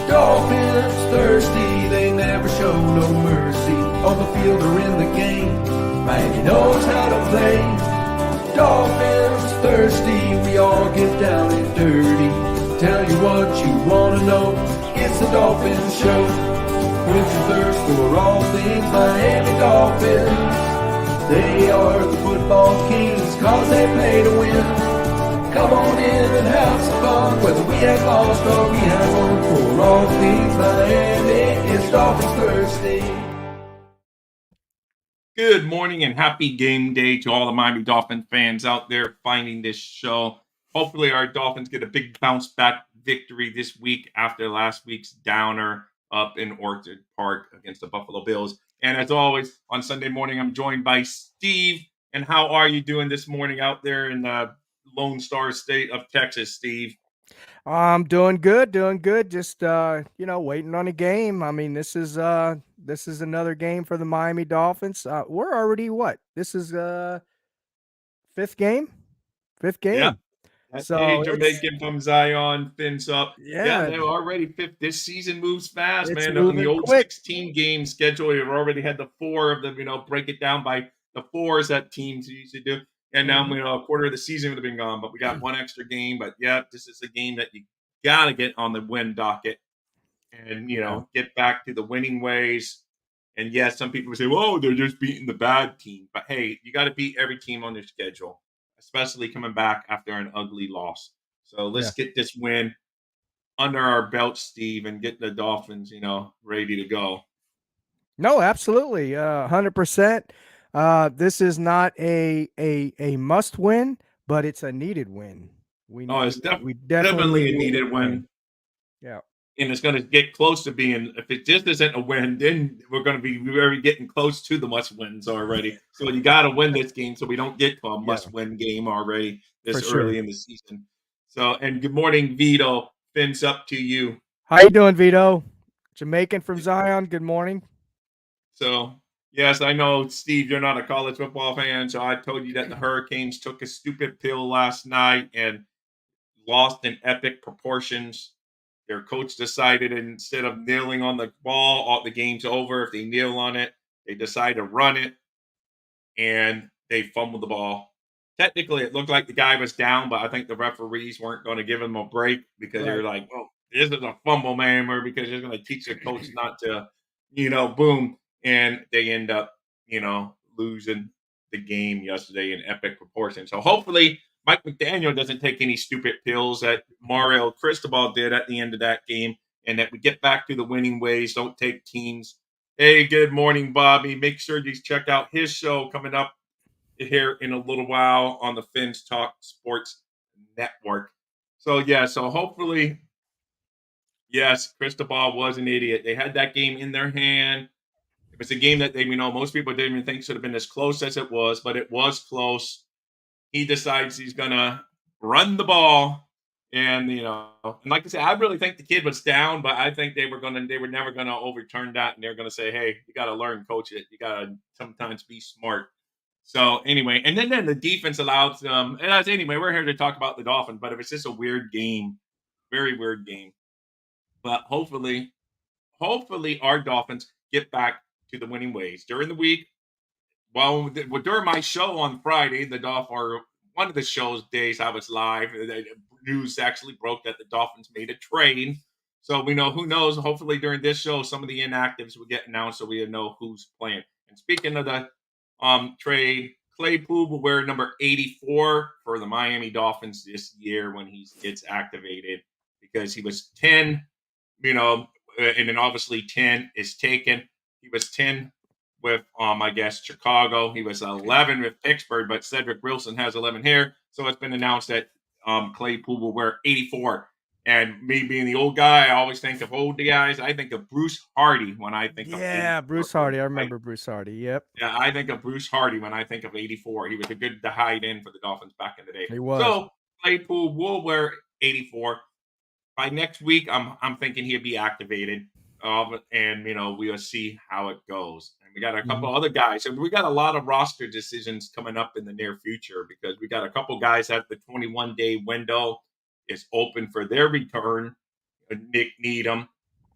Dolphins thirsty, they never show no mercy. On the field or in the game, Miami knows how to play. Dolphins thirsty, we all get down and dirty. Tell you what you want to know, it's the Dolphins Show. Quench your thirst for all things Miami Dolphins. They are the football kings, cause they play to win. Come on in and have some fun, whether we have lost or we have won. For all things Miami, it's Dolphins Thursday. Good morning and happy game day to all the Miami Dolphins fans out there finding this show. Hopefully our Dolphins get a big bounce back victory this week after last week's downer up in Orchard Park against the Buffalo Bills. And as always, on Sunday morning, I'm joined by Steve. And how are you doing this morning out there in the Lone Star State of Texas, Steve? I'm doing good. Just waiting on a game. I mean, this is another game for the Miami Dolphins. We're already what? This is fifth game. Yeah. That So Jamaican from Zion fins up. Yeah, yeah, they're already fifth. This season moves fast, it's man. In the moving old quick. 16 game schedule, you've already had the four of them, break it down by the fours that teams used to do. And now, a quarter of the season would have been gone, but we got one extra game. But yeah, this is a game that you got to get on the win docket and, get back to the winning ways. And yes, some people would say, "Whoa, they're just beating the bad team." But hey, you got to beat every team on their schedule, especially coming back after an ugly loss. So let's get this win under our belt, Steve, and get the Dolphins, ready to go. No, absolutely, 100%. This is not a must win, but it's a needed win. It's We definitely a need needed win. Yeah. And it's going to get close to being, if it just isn't a win, then we're going to be very getting close to the must wins already. So you got to win this game so we don't get to a must win game already this early in the season. So, and good morning, Vito. Fins up to you. How you doing, Vito? Jamaican from Zion. Good morning. So, yes, I know, Steve, you're not a college football fan. So I told you that the Hurricanes took a stupid pill last night and lost in epic proportions. Their coach decided instead of kneeling on the ball, all the game's over. If they kneel on it, they decide to run it, and they fumbled the ball. Technically, it looked like the guy was down, but I think the referees weren't going to give him a break because they were like, "Well, this is a fumble, man," or because they're going to teach the coach not to, boom. And they end up, losing the game yesterday in epic proportions. So hopefully Mike McDaniel doesn't take any stupid pills that Mario Cristobal did at the end of that game, and that we get back to the winning ways. Don't take teams. Hey, good morning, Bobby. Make sure you check out his show coming up here in a little while on the Fins Talk Sports Network. So hopefully, yes, Cristobal was an idiot. They had that game in their hand. It was a game that most people didn't even think should have been as close as it was, but it was close. He decides he's gonna run the ball, and like I said, I really think the kid was down, but I think they were never gonna overturn that, and they're gonna say, "Hey, you got to learn, coach it. You got to sometimes be smart." So anyway, and then the defense allowed and anyway, we're here to talk about the Dolphins, but it was just a weird game, very weird game. But hopefully our Dolphins get back to the winning ways during the week. Well, during my show on Friday, or one of the show's days I was live, the news actually broke that the Dolphins made a trade. So we know, who knows, hopefully during this show, some of the inactives will get announced so we know who's playing. And speaking of the trade, Claypool will wear number 84 for the Miami Dolphins this year when he gets activated, because he was 10, and then obviously 10 is taken. He was 10 with I guess Chicago. He was 11 with Pittsburgh, but Cedric Wilson has 11 here. So it's been announced that Claypool will wear 84. And me being the old guy, I always think of old guys. I think of Bruce Hardy when I think of 84. Bruce Hardy. I remember Bruce Hardy. Yep. Yeah, I think of Bruce Hardy when I think of 84. He was a good to hide in for the Dolphins back in the day. He was. So Claypool will wear 84. By next week, I'm thinking he'll be activated. And we'll see how it goes. And we got a couple other guys, and we got a lot of roster decisions coming up in the near future, because we got a couple guys at the 21-day window is open for their return. Nick Needham,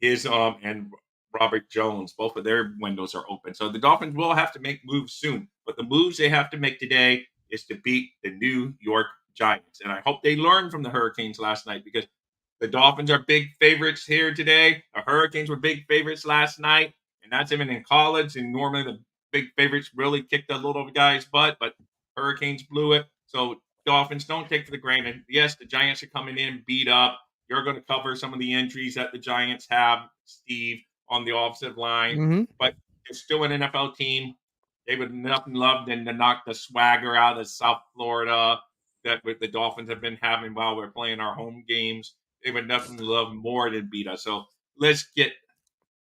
his and Robert Jones, both of their windows are open. So the Dolphins will have to make moves soon. But the moves they have to make today is to beat the New York Giants. And I hope they learned from the Hurricanes last night, because the Dolphins are big favorites here today. The Hurricanes were big favorites last night, and that's even in college. And normally the big favorites really kick the little guy's butt, but Hurricanes blew it. So Dolphins, don't take for granted. Yes, the Giants are coming in beat up. You're going to cover some of the injuries that the Giants have, Steve, on the offensive line, Hmm. but it's still an NFL team. They would nothing love than to knock the swagger out of South Florida that the Dolphins have been having while we're playing our home games. They would nothing love more than beat us. So let's get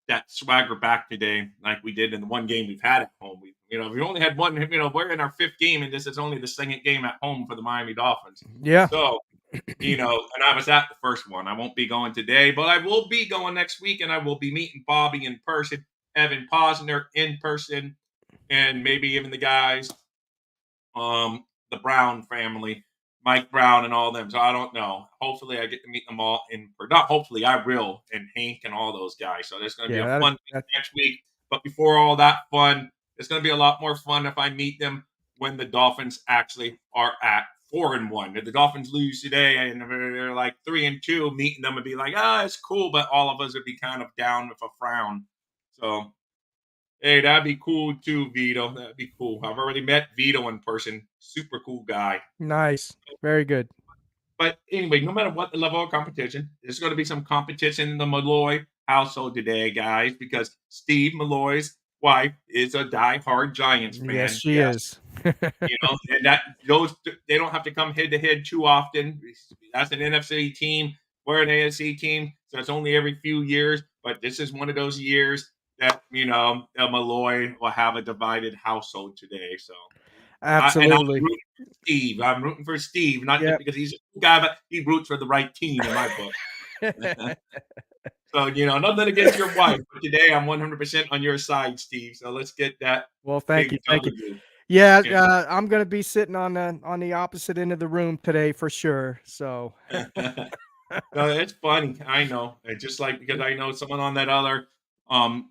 that swagger back today, like we did in the one game we've had at home. We only had one. We're in our fifth game, and this is only the second game at home for the Miami Dolphins. Yeah. So, and I was at the first one. I won't be going today, but I will be going next week, and I will be meeting Bobby in person, Evan Posner in person, and maybe even the guys, the Brown family, Mike Brown and all them. So I don't know. Hopefully I get to meet them all not hopefully, I will, and Hank and all those guys. So there's going to be Yeah. a fun week next week. But before all that fun, it's going to be a lot more fun if I meet them when the Dolphins actually are at 4-1. If the Dolphins lose today and they're like 3-2, meeting them would be like, it's cool, but all of us would be kind of down with a frown. So hey, that'd be cool too, Vito. That'd be cool. I've already met Vito in person. Super cool guy. Nice. Very good. But anyway, no matter what the level of competition, there's going to be some competition in the Malloy household today, guys, because Steve Malloy's wife is a diehard Giants fan. Yes, she is. And they don't have to come head to head too often. That's an NFC team. We're an AFC team, so it's only every few years. But this is one of those years that Malloy will have a divided household today. So, and I'm Absolutely. rooting for Steve. I'm rooting for Steve, not just Yep. because he's a cool guy, but he roots for the right team in my book. So, nothing against your wife, but today I'm 100% on your side, Steve. So let's get that. Well, thank big you. Thank you. W. Yeah, Yeah. I'm gonna be sitting on the opposite end of the room today for sure. So No, it's funny. I know. It's just like because I know someone on that other um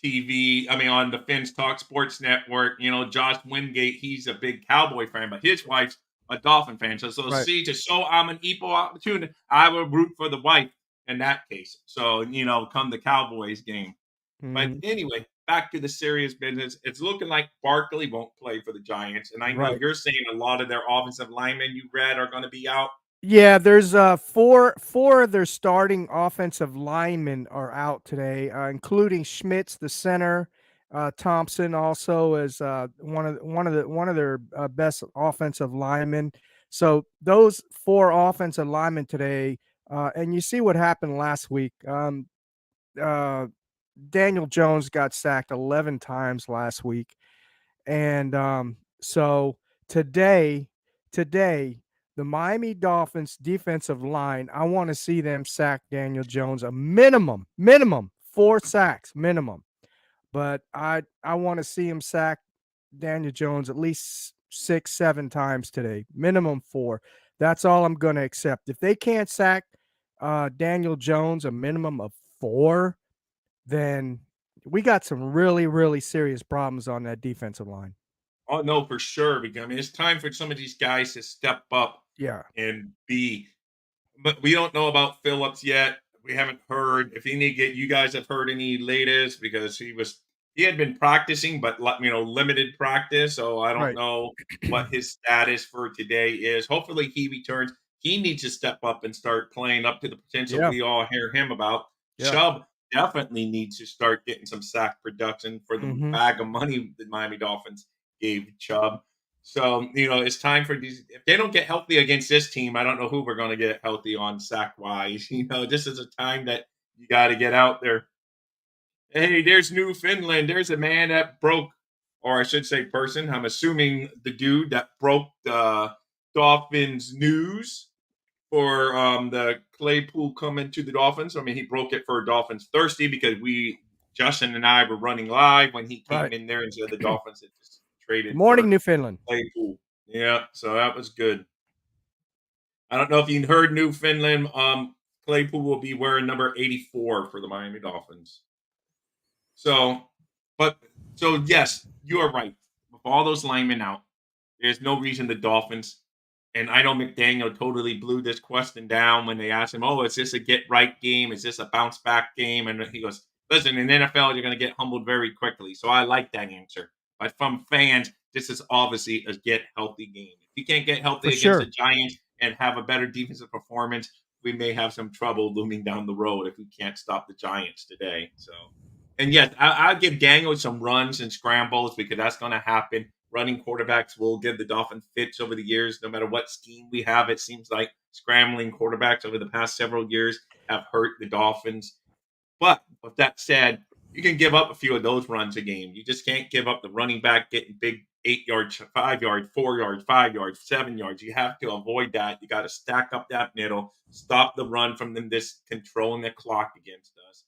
TV, I mean on the Finns Talk Sports Network, Josh Wingate, he's a big Cowboy fan, but his wife's a Dolphin fan. So right. see, to show I'm an equal opportunity, I will root for the wife in that case. So, come the Cowboys game. But Mhm. anyway, back to the serious business. It's looking like Barkley won't play for the Giants. And I know Right. you're saying a lot of their offensive linemen you read are going to be out. Yeah, there's four of their starting offensive linemen are out today, including Schmitz, the center. Thompson also is one of their best offensive linemen. So those four offensive linemen today, and you see what happened last week. Uh, Daniel Jones got sacked 11 times last week. And so today, the Miami Dolphins defensive line, I want to see them sack Daniel Jones a minimum 4 sacks minimum. But I want to see him sack Daniel Jones at least 6, 7 times today, minimum 4. That's all I'm going to accept. If they can't sack Daniel Jones a minimum of 4, then we got some really, really serious problems on that defensive line. Oh no, for sure. Because I mean, it's time for some of these guys to step up Yeah. and be. But we don't know about Phillips yet. We haven't heard if any. You guys have heard any latest because he had been practicing, but limited practice. So I don't Right. know what his status for today is. Hopefully he returns. He needs to step up and start playing up to the potential Yeah. we all hear him about. Yeah. Chubb definitely needs to start getting some sack production for the Mhm. bag of money the Miami Dolphins gave Chubb. So, it's time for these. If they don't get healthy against this team, I don't know who we're going to get healthy on sack wise. This is a time that you got to get out there. Hey, there's Newfoundland. There's a man that broke, or I should say, person. I'm assuming the dude that broke the Dolphins news for the Claypool coming to the Dolphins. I mean, he broke it for Dolphins Thirsty because Justin and I were running live when he came Right. in there and said the Dolphins had just traded Morning, for Newfoundland. Claypool. Yeah, so that was good. I don't know if you heard Newfoundland. Claypool will be wearing number 84 for the Miami Dolphins. So, but so yes, you are right. With all those linemen out, there's no reason the Dolphins, and I know McDaniel totally blew this question down when they asked him, "Oh, is this a get right game? Is this a bounce back game?" And he goes, "Listen, in NFL, you're going to get humbled very quickly." So I like that answer. But from fans, this is obviously a get healthy game. If you can't get For healthy against the sure. Giants and have a better defensive performance, we may have some trouble looming down the road if we can't stop the Giants today. So, and yes, I'll give Daniel some runs and scrambles because that's going to happen. Running quarterbacks will give the Dolphins fits over the years, no matter what scheme we have. It seems like scrambling quarterbacks over the past several years have hurt the Dolphins. But with that said, you can give up a few of those runs a game. You just can't give up the running back getting big 8 yards, 5 yards, 4 yards, 5 yards, 7 yards. You have to avoid that. You got to stack up that middle, stop the run from them just controlling the clock against us.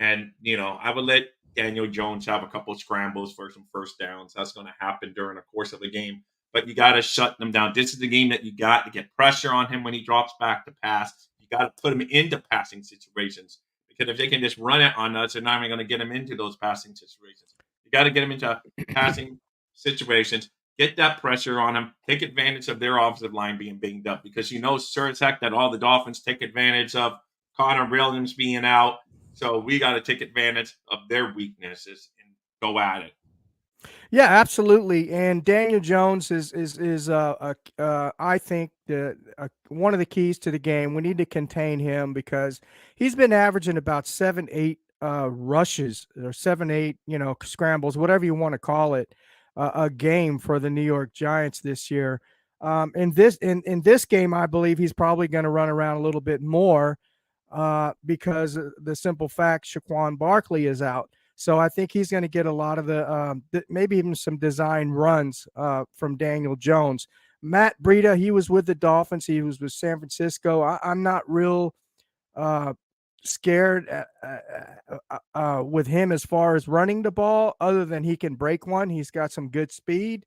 And, I would let Daniel Jones have a couple of scrambles for some first downs. That's going to happen during the course of the game. But you got to shut them down. This is the game that you got to get pressure on him when he drops back to pass. You got to put him into passing situations because if they can just run it on us, they're not even going to get him into those passing situations. You got to get him into passing situations. Get that pressure on him. Take advantage of their offensive line being banged up because sure as heck that all the Dolphins take advantage of Connor Williams being out. So we got to take advantage of their weaknesses and go at it. Yeah, absolutely. And Daniel Jones is I think one of the keys to the game. We need to contain him because he's been averaging about 7-8 rushes or 7-8 scrambles, whatever you want to call it, a game for the New York Giants this year. In this game, I believe he's probably going to run around a little bit more because of the simple fact Saquon Barkley is out. So I think he's going to get a lot of maybe even some design runs from Daniel Jones. Matt Breida, he was with the Dolphins. He was with San Francisco. I'm not real scared with him as far as running the ball, other than he can break one. He's got some good speed.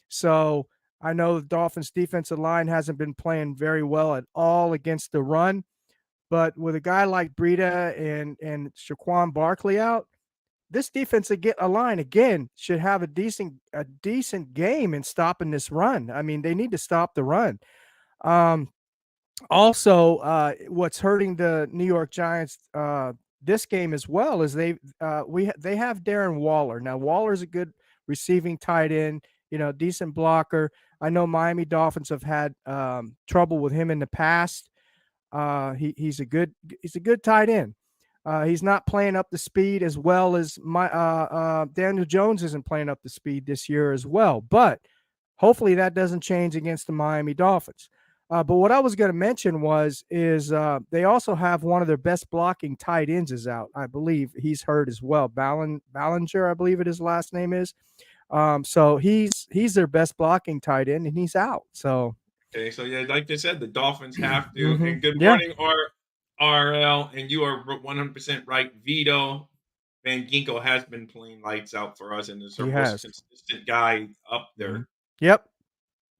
So I know the Dolphins defensive line hasn't been playing very well at all against the run. But with a guy like Breida and Saquon Barkley out, this defensive line again should have a decent game in stopping this run. I mean, they need to stop the run. Also, what's hurting the New York Giants this game as well is they have Darren Waller. Now, Waller's a good receiving tight end, decent blocker. I know Miami Dolphins have had trouble with him in the past. He's a good tight end. He's not playing up the speed as well as Daniel Jones isn't playing up the speed this year as well. But hopefully that doesn't change against the Miami Dolphins. But what I was going to mention is they also have one of their best blocking tight ends is out. I believe he's hurt as well. Ballinger, I believe his last name is. So he's their best blocking tight end, and he's out. So. Okay, so yeah, like I said, the Dolphins have to. And good Yeah. morning, RL, and you are 100% right. Vito Van Ginkel has been playing lights out for us, and is our most consistent guy up there. Yep.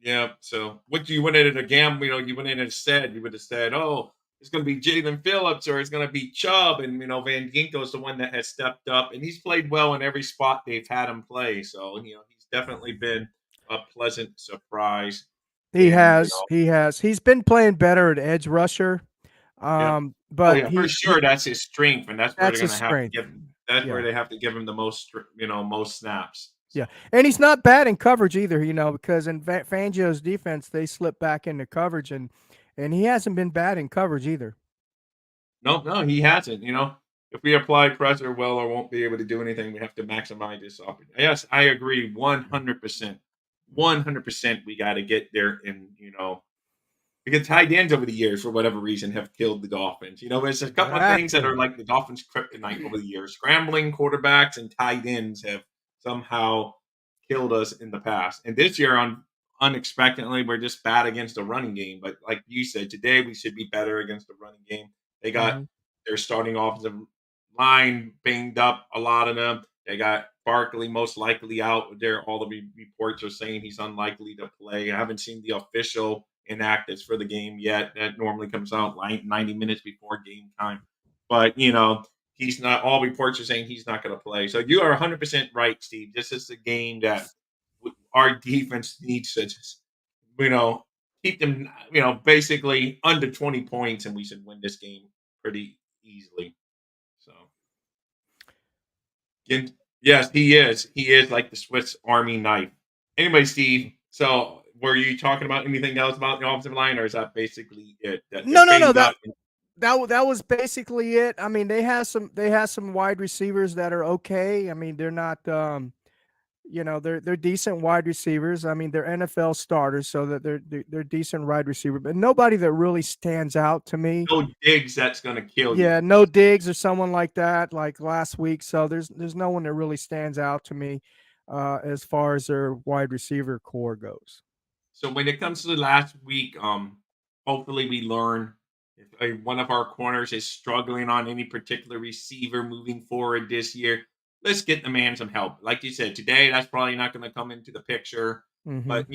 Yeah. So what you went in at a gamble, you went in and said, you would have said, oh, it's going to be Jalen Phillips or it's going to be Chubb. And, Van Ginkel is the one that has stepped up, and he's played well in every spot they've had him play. So, he's definitely been a pleasant surprise. He has. He's been playing better at edge rusher. Yeah. But for sure, that's his strength, and that's where they're going to have to give him. That's where they have to give him the most, most snaps. So. Yeah, and he's not bad in coverage either, because in Fangio's defense, they slip back into coverage, and he hasn't been bad in coverage either. No, he hasn't. If we apply pressure, Weller won't be able to do anything. We have to maximize this opportunity. Yes, I agree 100%. 100%, we got to get there, and because tight ends over the years, for whatever reason, have killed the Dolphins. There's a couple of things that are like the Dolphins' kryptonite over the years. Scrambling quarterbacks and tight ends have somehow killed us in the past. And this year, unexpectedly, we're just bad against the running game. But like you said, today we should be better against the running game. They got their starting offensive line banged up, a lot of them. They got Barkley most likely out there. All the reports are saying he's unlikely to play. I haven't seen the official inactives for the game yet. That normally comes out like 90 minutes before game time. But, he's not, all reports are saying he's not going to play. So you are 100% right, Steve. This is a game that our defense needs to just, you know, keep them, basically under 20 points, and we should win this game pretty easily. So, and yes, he is. He is like the Swiss Army knife. Anyway, Steve, so were you talking about anything else about the offensive line, or is that basically it? That they're No. banged up. That was basically it. I mean, they have some wide receivers that are okay. I mean, they're not they're decent wide receivers. I mean, they're NFL starters, so that they're decent wide receiver, but nobody that really stands out to me. No digs that's going to kill you. Yeah, no Diggs or someone like that, like last week. So there's no one that really stands out to me as far as their wide receiver core goes. So when it comes to the last week, hopefully we learn if one of our corners is struggling on any particular receiver moving forward this year. Let's get the man some help. Like you said, today that's probably not going to come into the picture, Mm-hmm. but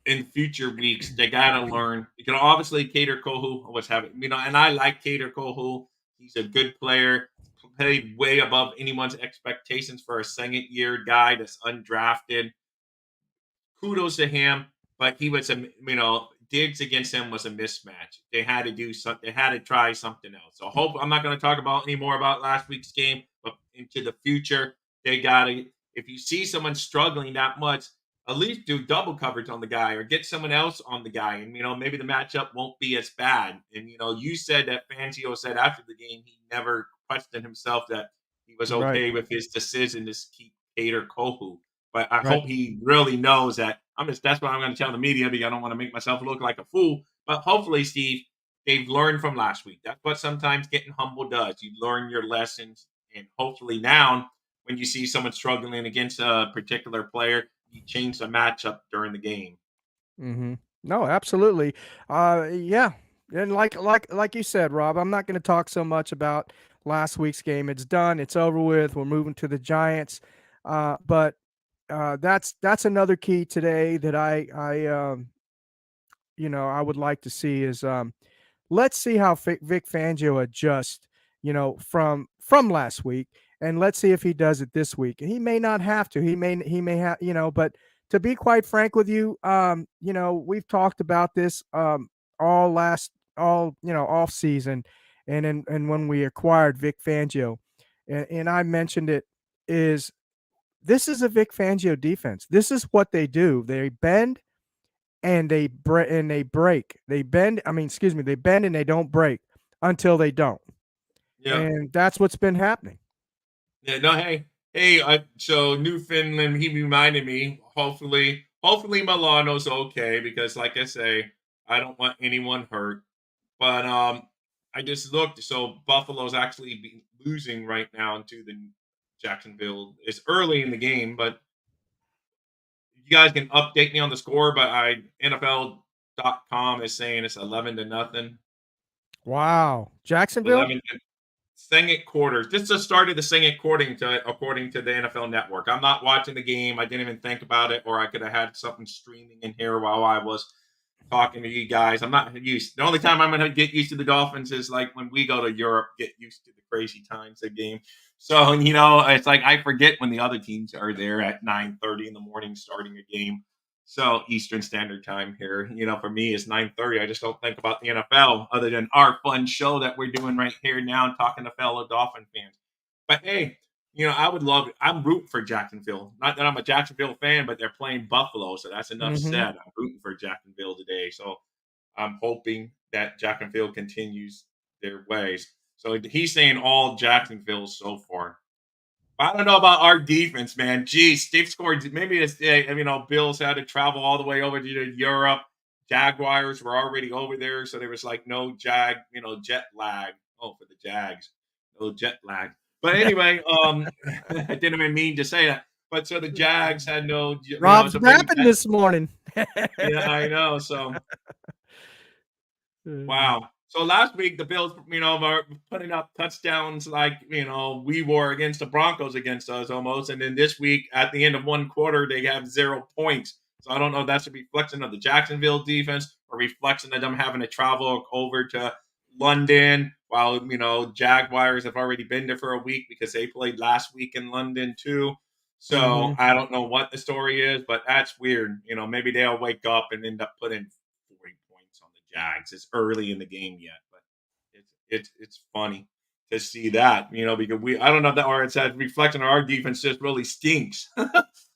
in future weeks they got to learn. You can obviously Cater Kohu was having, and I like Cater Kohu. He's a good player, played way above anyone's expectations for a second year guy that's undrafted. Kudos to him, but he was Diggs against him was a mismatch. They had to do something. They had to try something else. So hope I'm not going to talk about any more about last week's game, but into the future, they got to. If you see someone struggling that much, at least do double coverage on the guy or get someone else on the guy, and maybe the matchup won't be as bad. And you said that Fangio said after the game he never questioned himself that he was Right, okay with his decision to keep Cater Kohu. But I right. hope he really knows that that's what I'm going to tell the media because I don't want to make myself look like a fool. But hopefully, Steve, they've learned from last week. That's what sometimes getting humble does. You learn your lessons, and hopefully now, when you see someone struggling against a particular player, you change the matchup during the game. Mm-hmm. No, absolutely. Yeah, and like you said, Rob, I'm not going to talk so much about last week's game. It's done. It's over with. We're moving to the Giants. But that's another key today that I would like to see is let's see how Vic Fangio adjusts, from last week, and let's see if he does it this week. And he may not have to. He may have, but to be quite frank with you, we've talked about this off season, and when we acquired Vic Fangio, and I mentioned it is this is a Vic Fangio defense. This is what they do. They bend and they break. They bend. I mean, excuse me. They bend and they don't break until they don't, Yeah. and that's what's been happening. Yeah. No. Hey. So Newfoundland. He reminded me. Hopefully Milano's okay because, like I say, I don't want anyone hurt. But I just looked. So Buffalo's actually losing right now to the Jacksonville. It's early in the game, but you guys can update me on the score. But NFL.com is saying it's 11-0. Wow, Jacksonville. 11 second quarters. This just started the second quarter according to the NFL Network. I'm not watching the game. I didn't even think about it, or I could have had something streaming in here while I was talking to you guys. I'm not used. The only time I'm going to get used to the Dolphins is like when we go to Europe, get used to the crazy times of game. So, it's like I forget when the other teams are there at 9:30 in the morning starting a game. So Eastern Standard Time here, for me is 9:30. I just don't think about the NFL other than our fun show that we're doing right here now, talking to fellow Dolphin fans. But hey, I would love it. I'm rooting for Jacksonville. Not that I'm a Jacksonville fan, but they're playing Buffalo, so that's enough Mm-hmm. said. I'm rooting for Jacksonville today. So I'm hoping that Jacksonville continues their ways. So he's saying all Jacksonville so far. I don't know about our defense, man. Geez, they've scored. Maybe it's Bills had to travel all the way over to Europe. Jaguars were already over there, so there was like no jet lag. Oh, for the Jags, no jet lag. But anyway, I didn't even mean to say that. But so the Jags had no, Rob's so maybe rapping that. this morning. Yeah, I know. So wow. So last week the Bills, were putting up touchdowns like we were against the Broncos against us almost, and then this week at the end of one quarter they have 0 points. So I don't know if that's a reflection of the Jacksonville defense or reflection of them having to travel over to London while, Jaguars have already been there for a week because they played last week in London too. So Hmm. I don't know what the story is, but that's weird. Maybe they'll wake up and end up putting 40 points on the Jags. It's early in the game yet, but it's funny to see that, because I don't know if that or it's a reflection of our defense just really stinks.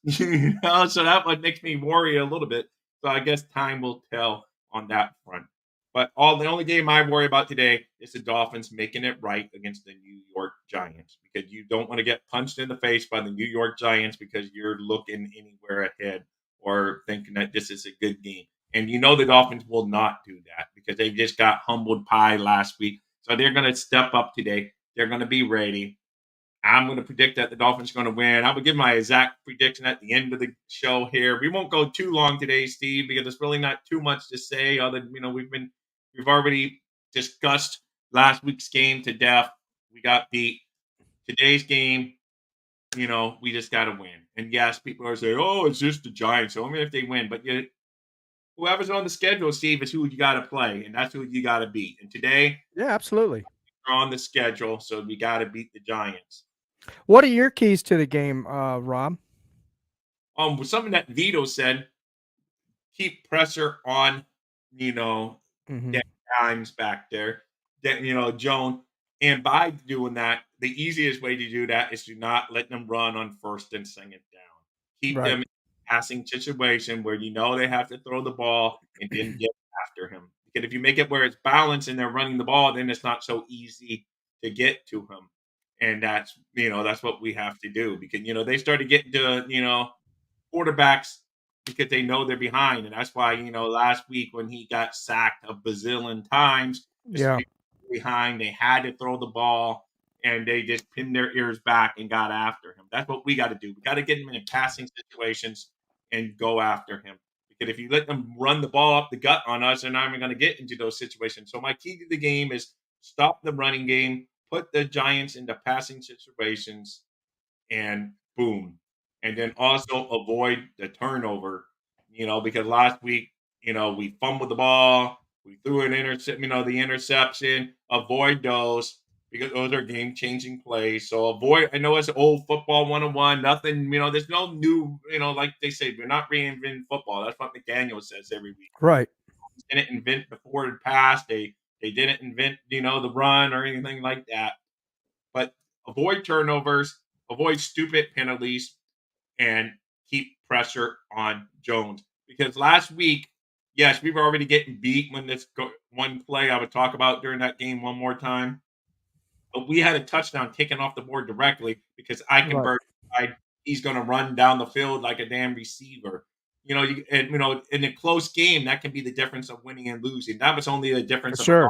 So that what makes me worry a little bit. So I guess time will tell on that front. But the only game I worry about today is the Dolphins making it right against the New York Giants because you don't want to get punched in the face by the New York Giants because you're looking anywhere ahead or thinking that this is a good game. And the Dolphins will not do that because they just got humbled pie last week. So they're going to step up today. They're going to be ready. I'm going to predict that the Dolphins are going to win. I will give my exact prediction at the end of the show here. We won't go too long today, Steve, because there's really not too much to say. Other than we've already discussed last week's game to death. We got beat. Today's game, we just got to win. And yes, people are saying, "Oh, it's just the Giants." So if they win, but whoever's on the schedule, Steve, is who you got to play, and that's who you got to beat. And today, Yeah, absolutely. we're on the schedule, so we got to beat the Giants. What are your keys to the game, Rob? Something that Vito said, keep pressure on, you know, Hmm. Dan Dimes back there, Joan. And by doing that, the easiest way to do that is to not let them run on first and second down. Keep Right. them in a passing situation where they have to throw the ball and then get after him. Because if you make it where it's balanced and they're running the ball, then it's not so easy to get to him. And that's what we have to do because they started getting to quarterbacks because they know they're behind. And that's why, last week when he got sacked a bazillion times, it's Yeah. behind. They had to throw the ball and they just pinned their ears back and got after him. That's what we got to do. We got to get him in passing situations and go after him. Because if you let them run the ball up the gut on us, they're not even going to get into those situations. So my key to the game is stop the running game, put the Giants into passing situations, and boom. And then also avoid the turnover, because last week, we fumbled the ball, we threw an the interception. Avoid those because those are game changing plays. So avoid, I know it's old football 101, nothing, there's no new, like they say, we're not reinventing football. That's what McDaniel says every week. Right. They didn't invent before it passed. They didn't invent, the run or anything like that. But avoid turnovers, avoid stupid penalties, and keep pressure on Jones. Because last week, yes, we were already getting beat when one play I would talk about during that game one more time. But we had a touchdown taken off the board directly because Right. Eichenberg decided he's going to run down the field like a damn receiver. In a close game, that can be the difference of winning and losing. That was only the For difference of a sure.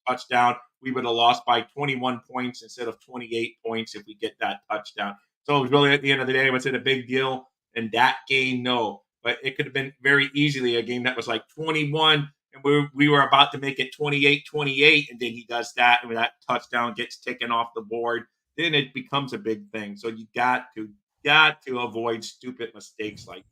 touchdown, we would have lost by 21 points instead of 28 points if we get that touchdown. So it was really at the end of the day, was it a big deal? In that game, no. But it could have been very easily a game that was like 21, and we were about to make it 28-28, and then he does that, and when that touchdown gets taken off the board, then it becomes a big thing. So you got to avoid stupid mistakes like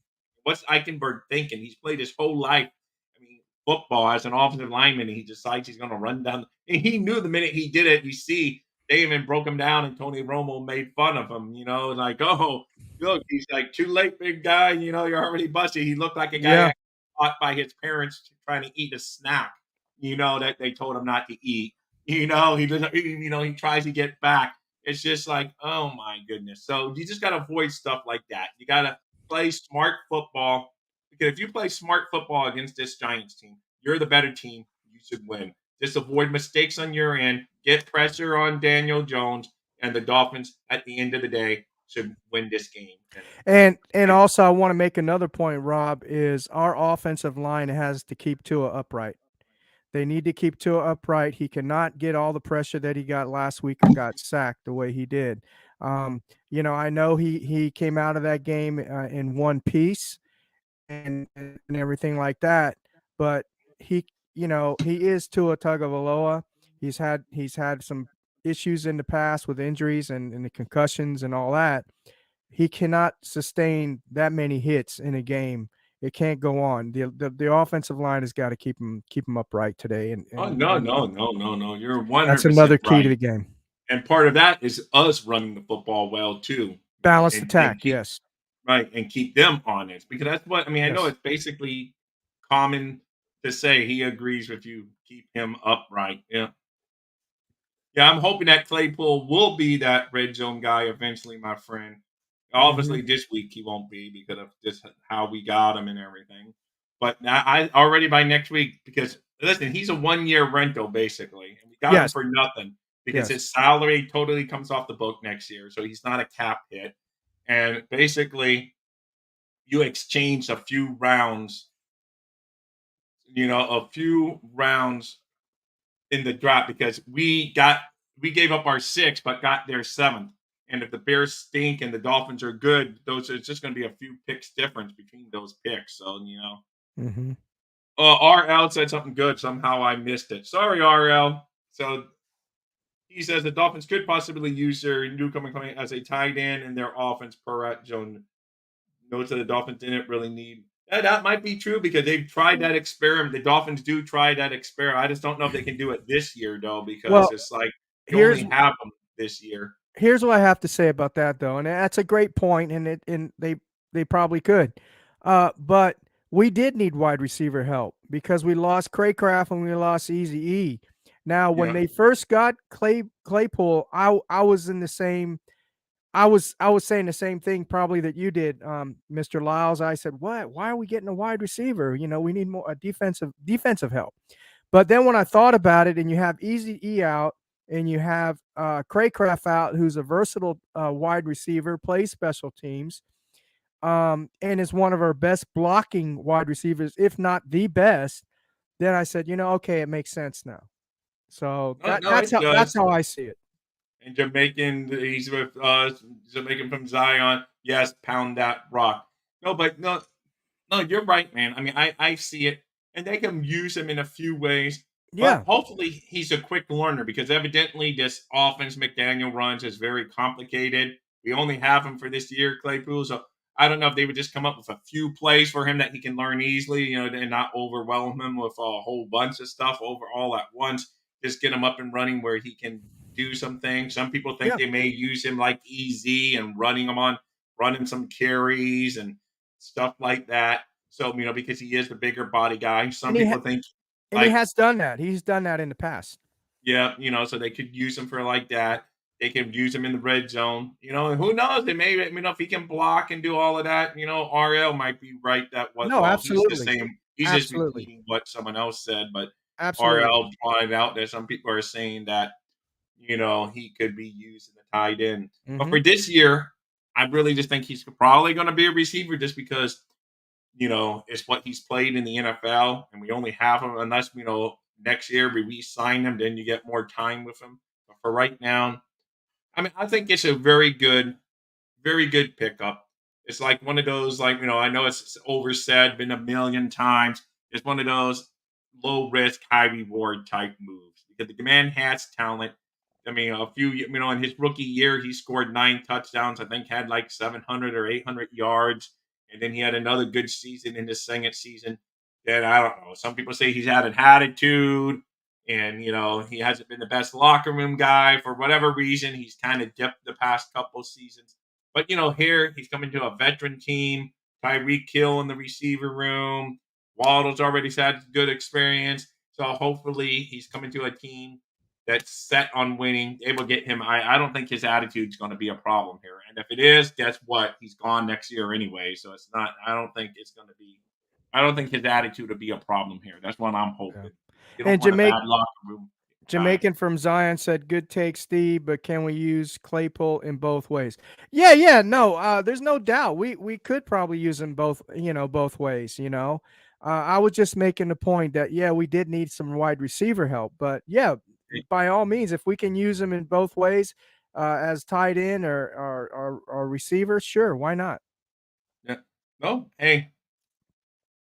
what's Eichenberg thinking? He's played his whole life. I mean, football as an offensive lineman, and he decides he's going to run down. And he knew the minute he did it, you see, they even broke him down, and Tony Romo made fun of him. Like, oh, look, he's like, too late, big guy. You're already busted. He looked like a guy Yeah. that got caught by his parents trying to eat a snack. That they told him not to eat. He doesn't. He tries to get back. It's just like, oh my goodness. So you just got to avoid stuff like that. You got to play smart football because if you play smart football against this Giants team, you're the better team. You should win. Just avoid mistakes on your end. Get pressure on Daniel Jones, and the Dolphins at the end of the day should win this game. And also I want to make another point, Rob, is our offensive line has to keep Tua upright. They need to keep Tua upright. He cannot get all the pressure that he got last week or got sacked the way he did. I know he came out of that game in one piece and everything like that, but he is Tua Tagovailoa. He's had some issues in the past with injuries and the concussions and all that. He cannot sustain that many hits in a game It can't go on. The offensive line has got to keep them upright today, Oh, and no, no, no, no, no. You're that's 100% another key to right. the game. And part of that is us running the football well too, Balanced and attack, keep yes, right, and keep them honest, because that's what I mean, I know yes. it's basically common to say he agrees with you, keep him upright, yeah. Yeah, I'm hoping that Claypool will be that red zone guy eventually, my friend. Mhm. Obviously, this week he won't be because of just how we got him and everything. But I already by next week, because listen, he's a 1 year rental basically, and we got him Yes, for nothing because yes. his salary totally comes off the book next year, so he's not a cap hit. And basically, you exchange a few rounds, a few rounds in the draft because we gave up our sixth but got their seventh. And if the Bears stink and the Dolphins are good, those it's just going to be a few picks difference between those picks. So Mhm. RL said something good. Somehow I missed it. Sorry, RL. So he says the Dolphins could possibly use their newcomer coming as a tight end in their offense per rat zone. Notes that the Dolphins didn't really need. Yeah, that might be true because they've tried that experiment. The Dolphins do try that experiment. I just don't know if they can do it this year though, because Well, it's like you only here's have them this year. here's what I have to say about that though, and that's a great point, and they probably could, but we did need wide receiver help because we lost Craycraft and we lost Easy E. Now, when Yeah, they first got Claypool, I was in the same. I was saying the same thing probably that you did, Mr. Lyles. I said, "What? Why are we getting a wide receiver? We need more defensive help." But then when I thought about it, and you have Easy E out, and you have Craycraft out, who's a versatile wide receiver, plays special teams, and is one of our best blocking wide receivers, if not the best. Then I said, okay, it makes sense now. So no, no, that's it that's does. how I see it. And Jamaican, he's with Jamaican from Zion. Yes, pound that rock. No, but no, no, you're right, man. I mean, I see it, and they can use him in a few ways, but Yeah, hopefully he's a quick learner because evidently this offense McDaniel runs is very complicated. We only have him for this year, Claypool. So I don't know if they would just come up with a few plays for him that he can learn easily, and not overwhelm him with a whole bunch of stuff over all at once. Just get him up and running where he can do some things. Some people think yeah, they may use him like easy and running some carries and stuff like that. So, because he is the bigger body guy, some and he people think and he like, has done that. He's done that in the past. yeah, so they could use him for like that. They can use him in the red zone, and who knows? They may, if he can block and do all of that, RL might be right that No, well, he's just absolutely, saying, he's just absolutely, repeating what someone else said, but absolutely. RL pointed out that some people are saying that, he could be used in the tight end. But Hmm. for this year, I really just think he's probably going to be a receiver just because it's what he's played in the NFL, and we only have him unless next year we re-sign him, then you get more time with him. But for right now, I mean, I think it's a very good pickup. It's like one of those, like I know it's oversaid, been a million times. It's one of those low risk, high reward type moves because the man has talent. I mean, in his rookie year, he scored 9 touchdowns. I think had like 700 or 800 yards, and then he had another good season in his second season. Then I don't know. Some people say he's had an attitude, and he hasn't been the best locker room guy for whatever reason. He's kind of dipped the past couple seasons. But here he's coming to a veteran team. Tyreek Hill in the receiver room. Waddle's already had good experience. So hopefully he's coming to a team that's set on winning. Able to get him. I don't think his attitude's going to be a problem here. And if it is, guess what? He's gone next year anyway. So it's not. I don't think it's going to be. I don't think his attitude will be a problem here. That's what I'm Yeah. hoping. You don't And want a bad locker room guy. Jamaican from Zion said, "Good take, Steve, but can we use Claypool in both ways?" Yeah, yeah, no, there's no doubt. We could probably use him both, both ways. I was just making the point that yeah, we did need some wide receiver help, but yeah, by all means, if we can use him in both ways, as tight end or receiver, sure, why not? Yeah. No, hey,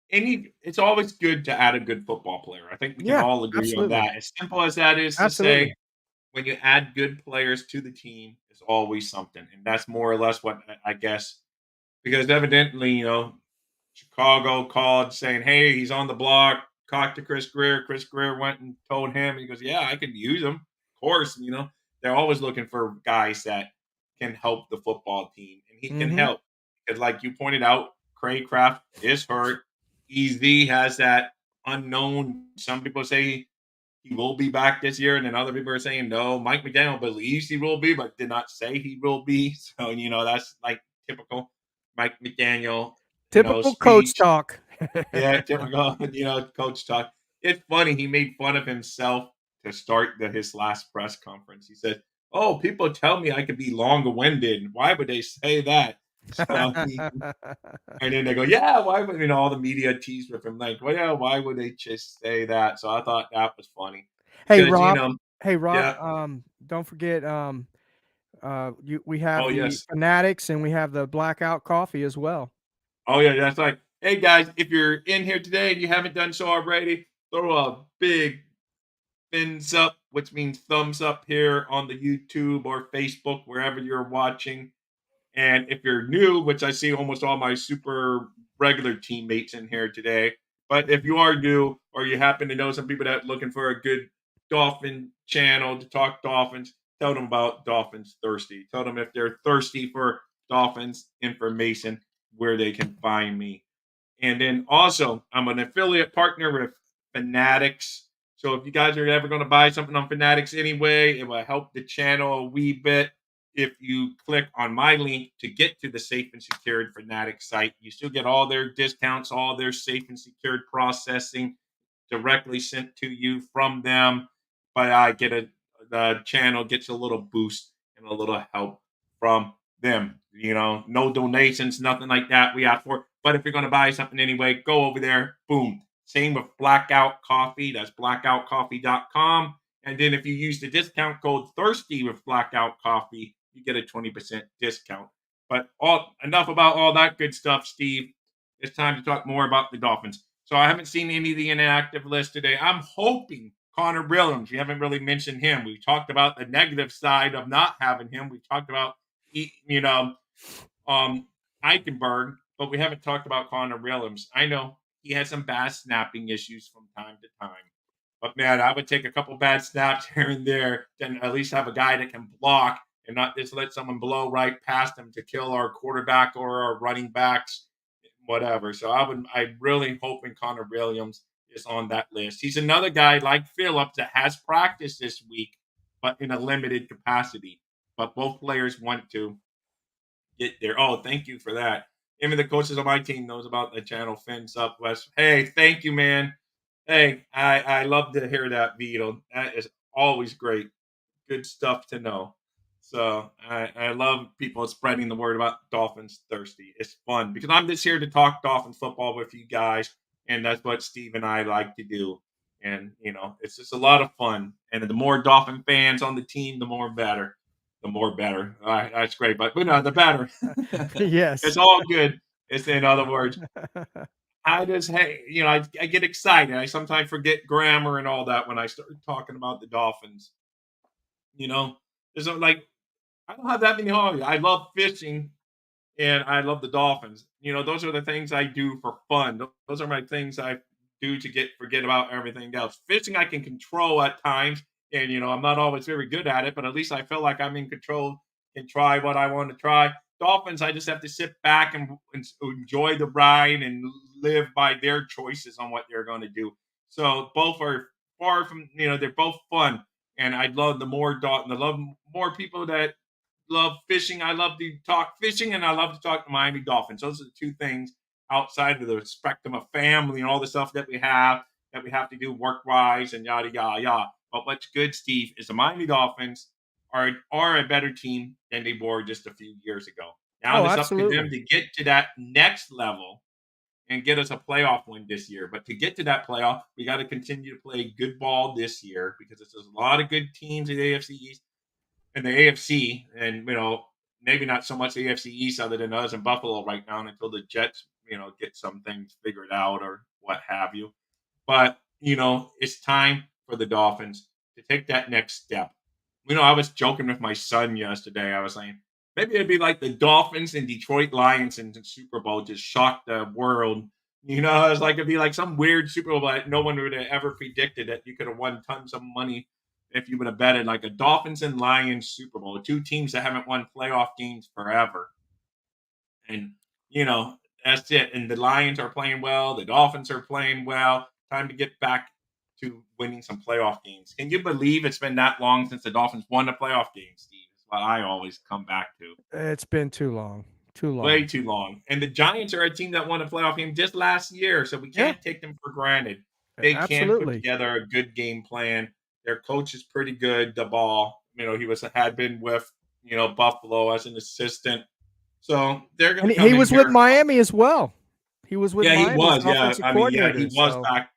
it's always good to add a good football player. I think we can Yeah, all agree on absolutely, that. As simple as that is to absolutely. say, when you add good players to the team, it's always something. And that's more or less what I guess, because evidently, Chicago called saying, "Hey, he's on the block. Talk to Chris Greer." Chris Greer went and told him. He goes, "Yeah, I could use him. Of course, they're always looking for guys that can help the football team, and he can Mhm. help because, like you pointed out, Craycraft is hurt. EZ has that unknown. Some people say he will be back this year, and then other people are saying no. Mike McDaniel believes he will be, but did not say he will be. So that's like typical Mike McDaniel, Typical coach speech. talk. Yeah, typical, coach talk. It's funny. He made fun of himself to start his last press conference. He said, "Oh, people tell me I could be long-winded. Why would they say that?" So and then they go, "Yeah, why would all the media tease with him like, well, yeah, why would they just say that?" So I thought that was funny Hey, because Rob. Hey, Rob, yeah, don't forget, we have oh the yes, Fanatics and we have the Blackout Coffee as well. oh yeah, that's like, hey guys, if you're in here today and you haven't done so already, throw a big fins up, which means thumbs up here on the YouTube or Facebook, wherever you're watching. And if you're new, which I see almost all my super regular teammates in here today, but if you are new or you happen to know some people that are looking for a good Dolphin channel to talk Dolphins, tell them about Dolphins Thirsty. Tell them if they're thirsty for Dolphins information, where they can find me. And then also, I'm an affiliate partner with Fanatics. So if you guys are ever going to buy something on Fanatics anyway, it will help the channel a wee bit. If you click on my link to get to the safe and secured Fanatics site, you still get all their discounts, all their safe and secured processing directly sent to you from them. But I get the channel gets a little boost and a little help from them. No donations, nothing like that we ask for. But if you're going to buy something anyway, go over there. Boom. Same with Blackout Coffee. That's blackoutcoffee.com. And then if you use the discount code Thirsty with Blackout Coffee, you get a 20% discount. But enough about all that good stuff, Steve. It's time to talk more about the Dolphins. So I haven't seen any of the inactive list today. I'm hoping Connor Williams. We haven't really mentioned him. We talked about the negative side of not having him. We talked about um, Eichenberg, but we haven't talked about Connor Williams. I know he has some bad snapping issues from time to time, but man, I would take a couple bad snaps here and there, then at least have a guy that can block and not just let someone blow right past him to kill our quarterback or our running backs, whatever. So I'm really hoping Connor Williams is on that list. He's another guy like Phillips that has practiced this week, but in a limited capacity. But both players want to get there. Oh, thank you for that. Even the coaches on my team knows about the channel Fins Up West. Hey, thank you, man. Hey, I love to hear that, Vito. That is always great. Good stuff to know. So I love people spreading the word about Dolphins Thirsty. It's fun because I'm just here to talk Dolphins football with you guys, and that's what Steve and I like to do. And it's just a lot of fun. And the more Dolphin fans on the team, the more better. The more better. All right, that's great. But no, the better. It's Yes. all good. It's in other words. I just hey, I get excited. I sometimes forget grammar and all that when I start talking about the Dolphins. You know, there's like I don't have that many hobbies. I love fishing and I love the Dolphins. Those are the things I do for fun. Those are my things I do to forget about everything else. Fishing I can control at times, and I'm not always very good at it, but at least I feel like I'm in control and try what I want to try. Dolphins, I just have to sit back and enjoy the ride and live by their choices on what they're going to do. So both are far from they're both fun, and I'd love I love more people that love fishing. I love to talk fishing, and I love to talk to Miami Dolphins. Those are the two things outside of the spectrum of family and all the stuff that we have to do work wise and yada yada yada. But what's good, Steve, is the Miami Dolphins are a better team than they were just a few years ago. Now Oh, it's up to them absolutely. to get to that next level and get us a playoff win this year. But to get to that playoff, we got to continue to play good ball this year because there's a lot of good teams in the AFC East and the AFC, and maybe not so much the AFC East other than us in Buffalo right now until the Jets, get some things figured out or what have you. But it's time for the Dolphins to take that next step. I was joking with my son yesterday. I was saying, Maybe it'd be like the Dolphins and Detroit Lions in the Super Bowl just shocked the world. It's like it'd be like some weird Super Bowl that no one would have ever predicted that you could have won tons of money if you would have betted like a Dolphins and Lions Super Bowl, two teams that haven't won playoff games forever. And that's it. And the Lions are playing well, the Dolphins are playing well. Time to get back to winning some playoff games. Can you believe it's been that long since the Dolphins won a playoff game, Steve? That's what I always come back to. It's been too long. Too long. Way too long. And the Giants are a team that won a playoff game just last year, so we can't take them for granted. They can put Absolutely. together a good game plan. Their coach is pretty good, the ball. He had been with, Buffalo as an assistant. So they're going And to come he in was here. with Miami as well. He was with Yeah, he Miami was. as Yeah, offensive I mean, yeah, coordinator. he was So, back.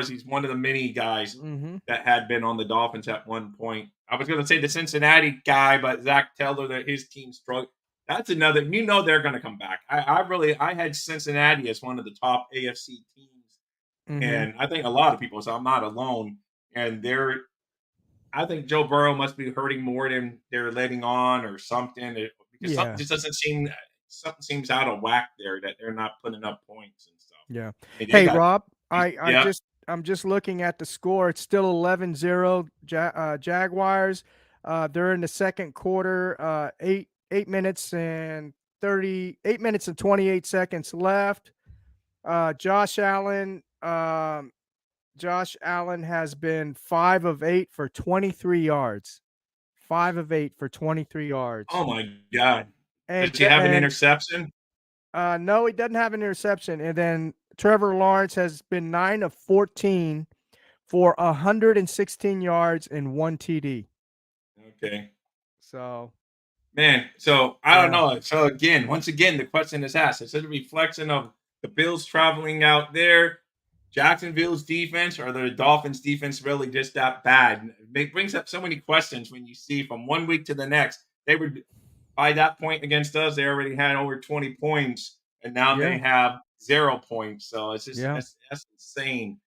He's one of the many guys mhm. that had been on the Dolphins at one point. I was going to say the Cincinnati guy, but Zach Taylor, that his team struggled. That's another. They're going to come back. I had Cincinnati as one of the top AFC teams, Mhm. and I think a lot of people. So I'm not alone. And I think Joe Burrow must be hurting more than they're letting on, or something. Because something Yeah. just doesn't seem. Something seems out of whack there, that they're not putting up points and stuff. Yeah. And they Hey, got. Rob, Yeah. I'm just looking at the score. It's still 11-0 Jaguars. They're in the second quarter. 8 minutes and 28 seconds left. Josh Allen has been 5 of 8 for 23 yards. 5 of 8 for 23 yards. Oh my God. And Does he have an interception? no, he doesn't have an interception. And then Trevor Lawrence has been 9 of 14 for 116 yards and 1 TD. Okay. So, Man, so I don't yeah. know. So once again, the question is asked. Is it a reflection of the Bills traveling out there, Jacksonville's defense, or the Dolphins' defense really just that bad? It brings up so many questions when you see from one week to the next. They were, by that point against us, they already had over 20 points, and now they Yeah. have 0 points. So it's just Yeah. that's insane.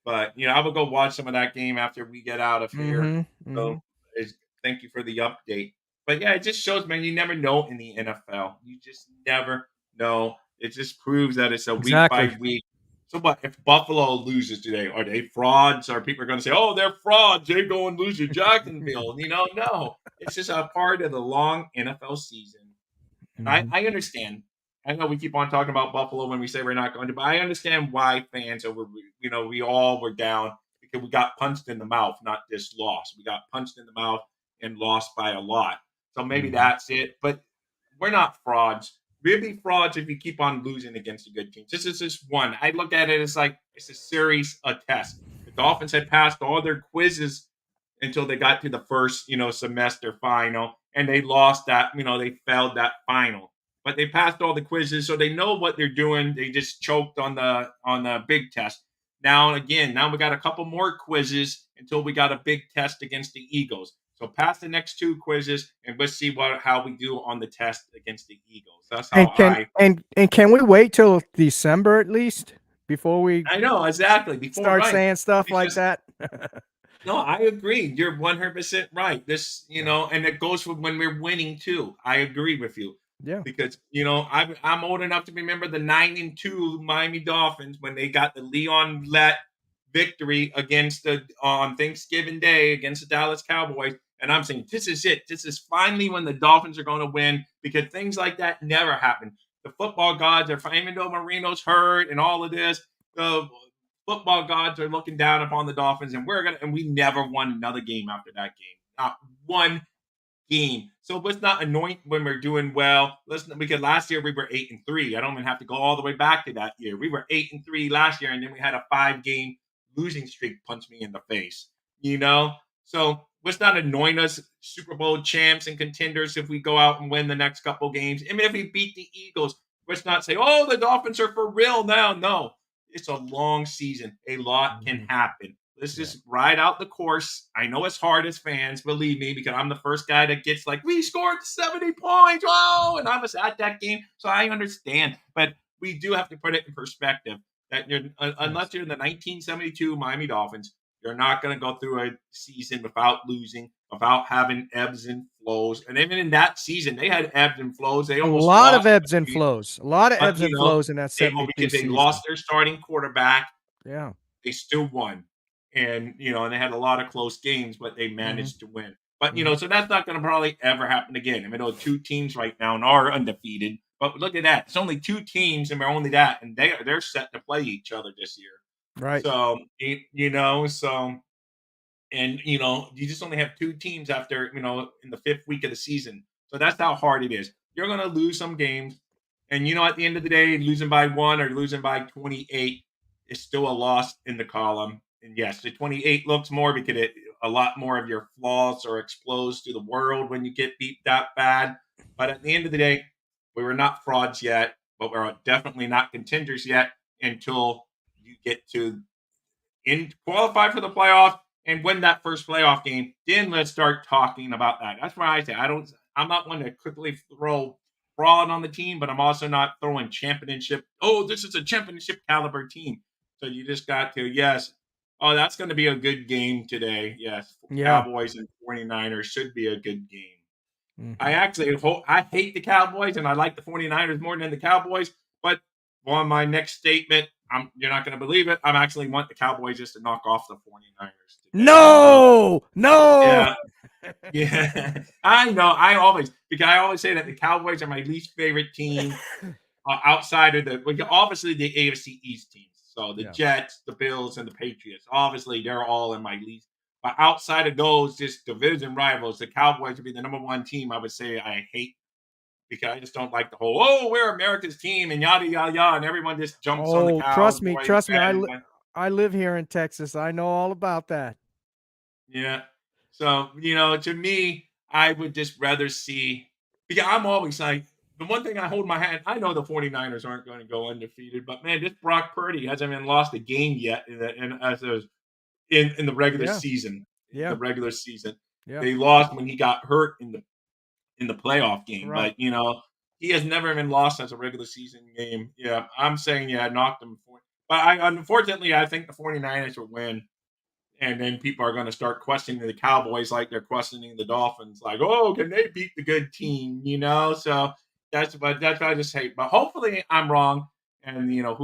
But I will go watch some of that game after we get out of here. Mhm. So Mhm. thank you for the update. But yeah, it just shows, man, you never know in the NFL. You just never know. It just proves that it's a week by Exactly. week. So what if Buffalo loses today? Are they frauds? Are people going to say, "Oh, they're frauds. They go and lose to Jacksonville"? No. It's just a part of the long NFL season. And Mhm. I understand. I know we keep on talking about Buffalo when we say we're not going to, but I understand why fans we all were down because we got punched in the mouth, not just lost. We got punched in the mouth and lost by a lot. So maybe Mhm. that's it. But we're not frauds. We'll be frauds if we keep on losing against the good teams. This is just one. I look at it as like it's a series, a test. The Dolphins had passed all their quizzes until they got to the first, semester final, and they lost that, they failed that final. But they passed all the quizzes, so they know what they're doing. They just choked on the big test. Now we got a couple more quizzes until we got a big test against the Eagles. So pass the next 2 quizzes, and let's see how we do on the test against the Eagles. That's how And can we wait till December at least before we I know exactly before, start right? saying stuff like Because that? no, I agree. You're 100% right. This, Yeah. and it goes for when we're winning too. I agree with you Yeah. because I'm old enough to remember the 9-2 Miami Dolphins when they got the Leon Lett victory against the on Thanksgiving Day against the Dallas Cowboys. And I'm saying this is it. This is finally when the Dolphins are going to win because things like that never happen. The football gods are, even though Marino's hurt and all of this, the football gods are looking down upon the Dolphins, and we never won another game after that game. Not one game. So let's not anoint when we're doing well. Because last year we were 8-3. I don't even have to go all the way back to that year. We were 8-3 last year, and then we had a 5-game losing streak punch me in the face. So let's not anoint us Super Bowl champs and contenders if we go out and win the next couple games. Even if we beat the Eagles, let's not say, "Oh, the Dolphins are for real now." No, it's a long season. A lot can Mhm. happen. Let's Yeah. just ride out the course. I know it's hard as fans, believe me, because I'm the first guy that gets like, "We scored 70 points. Oh," and I was at that game, so I understand. But we do have to put it in perspective that Yes. unless you're the 1972 Miami Dolphins, you're not going to go through a season without losing, without having ebbs and flows. And even in that season, they had ebbs and flows. They A almost lot of lost, ebbs and flows. A lot of but ebbs and flows in that because 72 they season. lost their starting quarterback, Yeah. they still won. And and they had a lot of close games, but they Mhm. managed to win. But Mhm. so that's not going to probably ever happen again. I mean, there are two teams right now and are undefeated. But look at that. It's only two teams, and we're only that, and they're set to play each other this year. Right. So so and you just only have two teams after in the fifth week of the season. So that's how hard it is. You're going to lose some games, and at the end of the day, losing by one or losing by 28 is still a loss in the column. And yes, the 28 looks more because a lot more of your flaws are exposed to the world when you get beat that bad. But at the end of the day, we were not frauds yet, but we're definitely not contenders yet until you get to qualify for the playoff and win that first playoff game. Then let's start talking about that. That's why I say I'm not one to quickly throw fraud on the team, but I'm also not throwing championship. Oh, this is a championship caliber team. So you just got to, yes. Oh, that's going to be a good game today. Yes. Yeah. Cowboys and 49ers should be a good game. I Mhm. actually I hate the Cowboys and I like the 49ers more than the Cowboys. But on my next statement, you're not going to believe it. I'm actually want the Cowboys just to knock off the 49ers today. No! No! Yeah. Yeah. I know. Because I always say that the Cowboys are my least favorite team outside of obviously the AFC East teams. So the Yeah. Jets, the Bills, and the Patriots. Obviously, they're all in my least. But outside of those, just division rivals, the Cowboys would be the number one team I would say I hate because I just don't like the whole, oh, we're America's team and yada, yada, yada. And everyone just jumps on the Oh, trust me, Cowboys trust me. bandwagon. I live here in Texas. I know all about that. Yeah. So, to me, I would just rather see, because I'm always like, the one thing I hold my hand, I know the 49ers aren't going to go undefeated, but man, this Brock Purdy hasn't even lost a game yet in the regular Yeah. season. In the Yeah. regular season. Yeah. They lost when he got hurt in the playoff game, Right. but he has never even lost as a regular season game. Yeah, I'm saying I knocked him. But unfortunately, I think the 49ers will win. And then people are going to start questioning the Cowboys like they're questioning the Dolphins, like, oh, can they beat the good team? So that's what I just hate. But hopefully I'm wrong. And at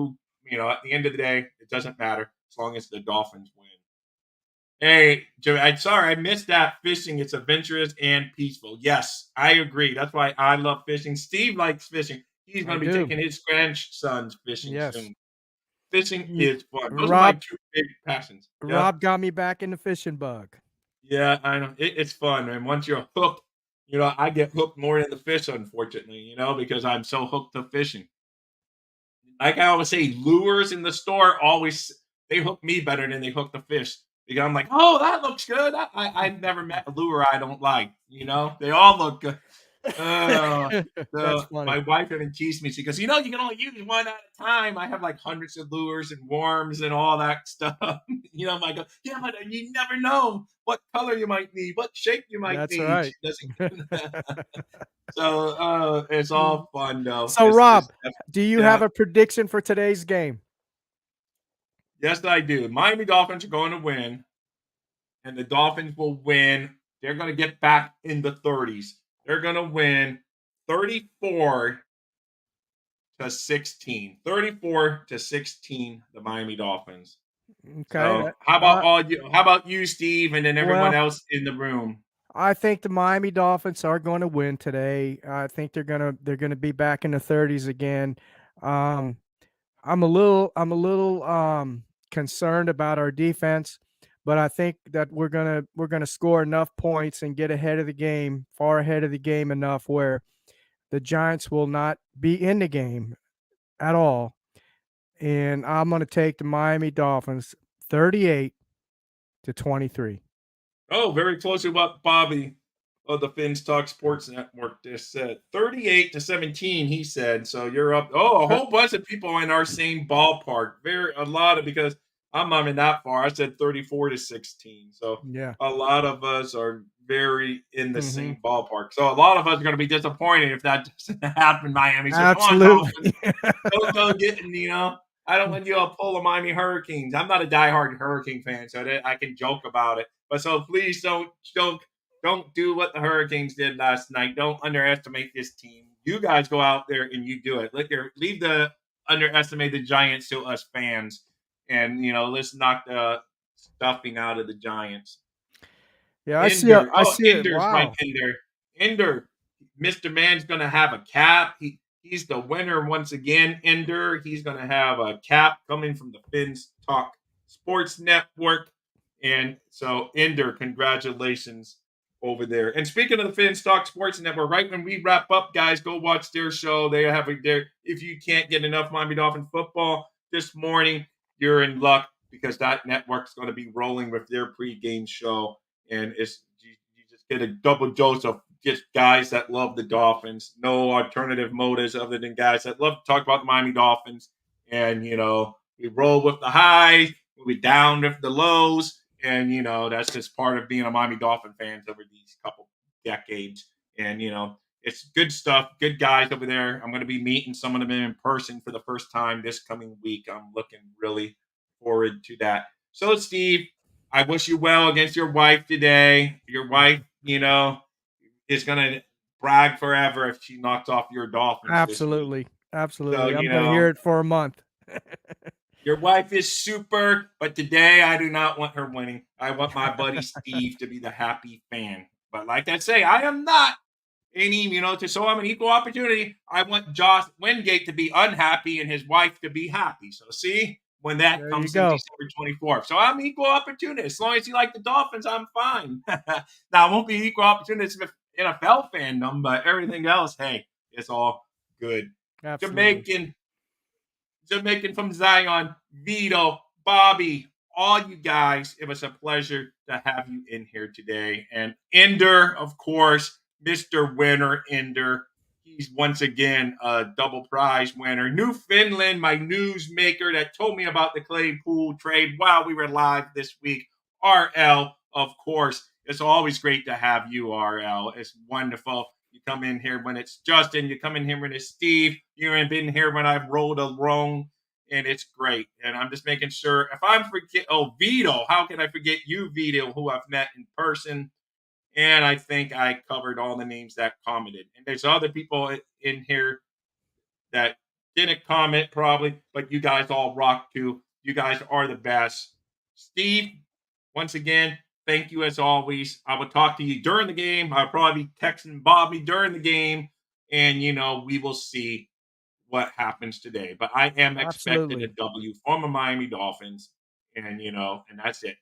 the end of the day, it doesn't matter as long as the Dolphins win. Hey, Joe, I'm sorry I missed that fishing. It's adventurous and peaceful. Yes, I agree. That's why I love fishing. Steve likes fishing. He's I going to be do. taking his grandsons fishing Yes. soon. Fishing You, is fun. Those are my Rob two big passions. Yeah. Rob got me back in the fishing bug. Yeah, I know. It's fun, man. Once you're hooked, I get hooked more than the fish, unfortunately, because I'm so hooked to fishing. Like I always say, lures in the store always they hook me better than they hook the fish. Because I'm like, oh, that looks good. I've never met a lure I don't like. They all look good. Uh, That's funny. my wife even teased me. She goes, you can only use one at a time. I have like hundreds of lures and worms and all that stuff. I go, yeah, but you never know what color you might need, what shape you might That's need. right. She doesn't. So it's all fun though. So, Rob, It's do you have yeah. a prediction for today's game? Yes, I do. Miami Dolphins are going to win, and the Dolphins will win. They're going to get back in the 30s. They're going to win 34 to 16. 34 to 16, the Miami Dolphins. Okay. So how about you, Steve, and then everyone Well, else in the room? I think the Miami Dolphins are going to win today. I think they're gonna be back in the 30s again. Um, I'm a little concerned about our defense, but I think that we're gonna score enough points and get ahead of the game, far ahead of the game enough where the Giants will not be in the game at all. And I'm gonna take the Miami Dolphins 38-23. Oh, very close to what Bobby of the Finns Talk Sports Network just said. 38 to 17, he said. So you're up. Oh, a Cor- whole bunch of people in our same ballpark. A lot of, because I'm not even that far. I said 34 to 16. So Yeah. a lot of us are very in the Hmm. same ballpark. So a lot of us are going to be disappointed if that doesn't happen, Miami. So come on, Dolphins. Absolutely. Don't go getting, I don't want you to pull the Miami Hurricanes. I'm not a diehard Hurricane fan, so that I can joke about it. But so please don't Don't do what the Hurricanes did last night. Don't underestimate this team. You guys go out there and you do it. Leave the underestimate the Giants to us fans, and let's knock the stuffing out of the Giants. Yeah, Ender. I Oh, see it. Ender's my Wow. Ender. Ender. Mr. Man's gonna have a cap. He's the winner once again. Ender. He's gonna have a cap coming from the Fins Talk Sports Network. And so, Ender, congratulations over there. And speaking of the Fins Talk Sports Network, right when we wrap up, guys, go watch their show. They have if you can't get enough Miami Dolphin football this morning, you're in luck because that network's going to be rolling with their pregame show. And you just get a double dose of just guys that love the Dolphins. No alternative motives other than guys that love to talk about the Miami Dolphins. And, we roll with the highs, we down with the lows. And, that's just part of being a Miami Dolphin fans over these couple decades. And, it's good stuff, good guys over there. I'm going to be meeting some of them in person for the first time this coming week. I'm looking really forward to that. So, Steve, I wish you well against your wife today. Your wife, is going to brag forever if she knocks off your Dolphins Absolutely. Absolutely. So, I'm going to hear it for a month. Your wife is super, but today I do not want her winning. I want my buddy Steve to be the happy fan. But like I say, I am not any, so I'm an equal opportunity. I want Josh Wingate to be unhappy and his wife to be happy. So see, when that There comes you in go. December 24th. So I'm equal opportunity. As long as you like the Dolphins, I'm fine. Now, I won't be equal opportunity with NFL fandom, but everything else, hey, it's all good. Absolutely. Jamaican from Zion, Vito, Bobby, all you guys, it was a pleasure to have you in here today. And Ender, of course, Mr. Winner Ender. He's once again a double prize winner. Newfoundland, my newsmaker that told me about the Claypool trade while we were live this week. RL, of course. It's always great to have you, RL. It's wonderful. You come in here when it's Justin. You come in here when it's Steve. You haven't been here when I've rolled alone, and it's great. And I'm just making sure. If I'm Vito, how can I forget you, Vito, who I've met in person? And I think I covered all the names that commented. And there's other people in here that didn't comment probably, but you guys all rock too. You guys are the best. Steve, once again, thank you as always. I will talk to you during the game. I'll probably be texting Bobby during the game. And, we will see what happens today. But I am expecting a W from the Miami Dolphins. And, and that's it.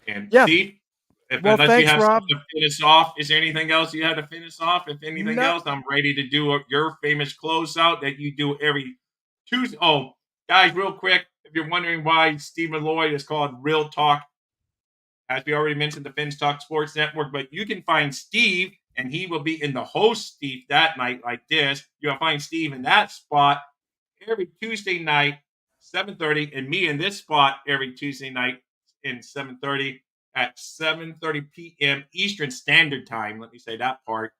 And Yeah. Steve, unless thanks, you have Rob. something to finish off, is there anything else you had to finish off? If anything else, I'm ready to do your famous closeout that you do every Tuesday. Oh, guys, real quick, if you're wondering why Stephen Lloyd is called Real Talk, as we already mentioned, the Fins Talk Sports Network, but you can find Steve, and he will be in the host Steve that night like this. You'll find Steve in that spot every Tuesday night, 7:30, and me in this spot every Tuesday night in 7:30 at 7:30 p.m. Eastern Standard Time. Let me say that part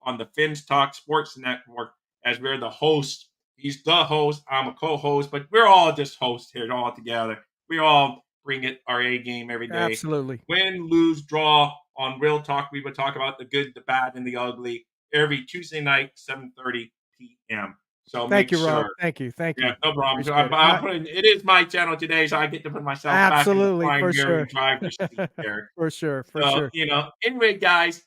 on the Fins Talk Sports Network as we're the host. He's the host. I'm a co-host, but we're all just hosts here all together. We all bring it our A game every day. Absolutely. Win, lose, draw on Real Talk. We would talk about the good, the bad, and the ugly every Tuesday night, 7:30 p.m. So thank you, sure. Rob. Thank you. Yeah, no problem. So it is my channel today, so I get to put myself back in the prime mirror and drive the seat there. For sure. Anyway, guys,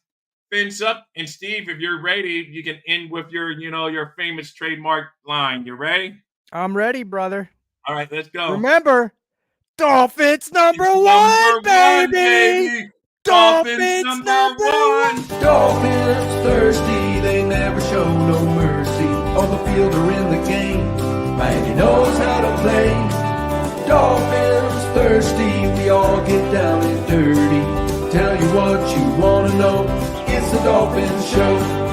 Fins up. And Steve, if you're ready, you can end with your famous trademark line. You ready? I'm ready, brother. All right, let's go. Remember, Dolphins number one, baby. Dolphins number one. Dolphins thirsty, they never show no mercy. On the field or in the game, Miami knows how to play. Dolphins thirsty, we all get down and dirty. Tell you what you wanna know, it's the Dolphins Show.